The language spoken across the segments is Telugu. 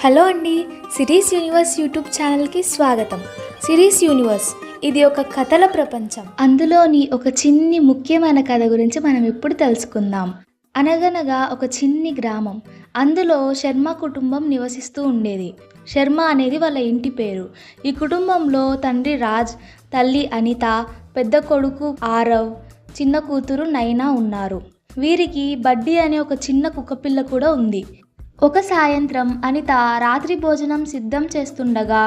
హలో అండి, సిరీస్ యూనివర్స్ యూట్యూబ్ ఛానల్కి స్వాగతం. సిరీస్ యూనివర్స్ ఇది ఒక కథల ప్రపంచం. అందులోని ఒక చిన్ని ముఖ్యమైన కథ గురించి మనం ఇప్పుడు తెలుసుకుందాం. అనగనగా ఒక చిన్ని గ్రామం. అందులో శర్మ కుటుంబం నివసిస్తూ ఉండేది. శర్మ అనేది వాళ్ళ ఇంటి పేరు. ఈ కుటుంబంలో తండ్రి రాజ్, తల్లి అనిత, పెద్ద కొడుకు ఆరవ్, చిన్న కూతురు నైనా ఉన్నారు. వీరికి బడ్డీ అనే ఒక చిన్న కుక్కపిల్ల కూడా ఉంది. ఒక సాయంత్రం అనిత రాత్రి భోజనం సిద్ధం చేస్తుండగా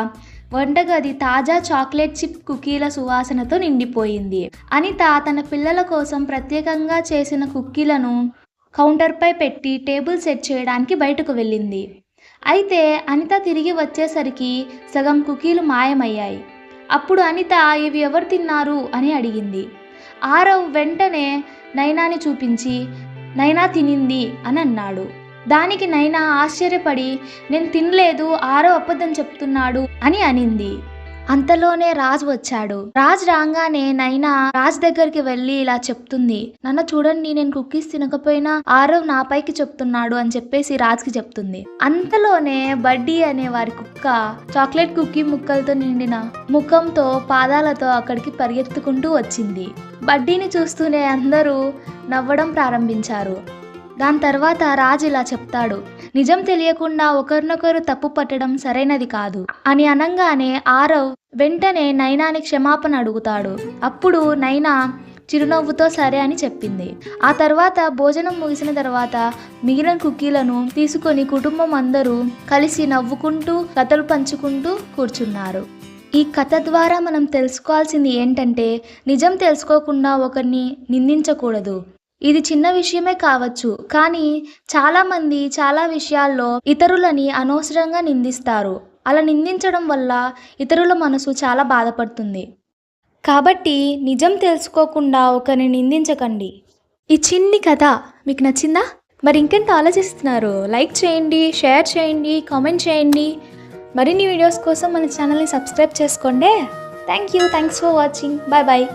వంటగది తాజా చాక్లెట్ చిప్ కుకీల సువాసనతో నిండిపోయింది. అనిత తన పిల్లల కోసం ప్రత్యేకంగా చేసిన కుకీలను కౌంటర్పై పెట్టి టేబుల్ సెట్ చేయడానికి బయటకు వెళ్ళింది. అయితే అనిత తిరిగి వచ్చేసరికి సగం కుకీలు మాయమయ్యాయి. అప్పుడు అనిత ఇవి ఎవరు తిన్నారు అని అడిగింది. ఆరవ్ వెంటనే నైనాని చూపించి నైనా తినింది అని అన్నాడు. దానికి నైనా ఆశ్చర్యపడి నేను తినలేదు, ఆరవ్ అబద్ధం చెప్తున్నాడు అని అనింది. అంతలోనే రాజ్ వచ్చాడు. రాజ్ రాగానే నైనా రాజ్ దగ్గరికి వెళ్ళి ఇలా చెప్తుంది, నాన్న చూడండి, నేను కుకీస్ తినకపోయినా ఆరవ్ నాపైకి చెప్తున్నాడు అని చెప్పేసి రాజ్కి చెప్తుంది. అంతలోనే బడ్డీ అనే వారి కుక్క చాక్లెట్ కుకీ ముక్కలతో నిండిన ముఖంతో పాదాలతో అక్కడికి పరిగెత్తుకుంటూ వచ్చింది. బడ్డీని చూస్తూనే అందరూ నవ్వడం ప్రారంభించారు. దాని తర్వాత రాజు ఇలా చెప్తాడు, నిజం తెలియకుండా ఒకరినొకరు తప్పు పట్టడం సరైనది కాదు అని అనగానే ఆరవ్ వెంటనే నైనాని క్షమాపణ అడుగుతాడు. అప్పుడు నైనా చిరునవ్వుతో సరే అని చెప్పింది. ఆ తర్వాత భోజనం ముగిసిన తర్వాత మిగిలిన కుకీలను తీసుకొని కుటుంబం అందరూ కలిసి నవ్వుకుంటూ కథలు పంచుకుంటూ కూర్చున్నారు. ఈ కథ ద్వారా మనం తెలుసుకోవాల్సింది ఏంటంటే, నిజం తెలుసుకోకుండా ఒకరిని నిందించకూడదు. ఇది చిన్న విషయమే కావచ్చు, కానీ చాలామంది చాలా విషయాల్లో ఇతరులని అనవసరంగా నిందిస్తారు. అలా నిందించడం వల్ల ఇతరుల మనసు చాలా బాధపడుతుంది. కాబట్టి నిజం తెలుసుకోకుండా ఒకరిని నిందించకండి. ఈ చిన్ని కథ మీకు నచ్చిందా? మరి ఇంకెంత ఆలోచిస్తున్నారు? లైక్ చేయండి, షేర్ చేయండి, కామెంట్ చేయండి. మరిన్ని వీడియోస్ కోసం మన ఛానల్ని సబ్స్క్రైబ్ చేసుకోండి. Thanks for watching. Bye bye.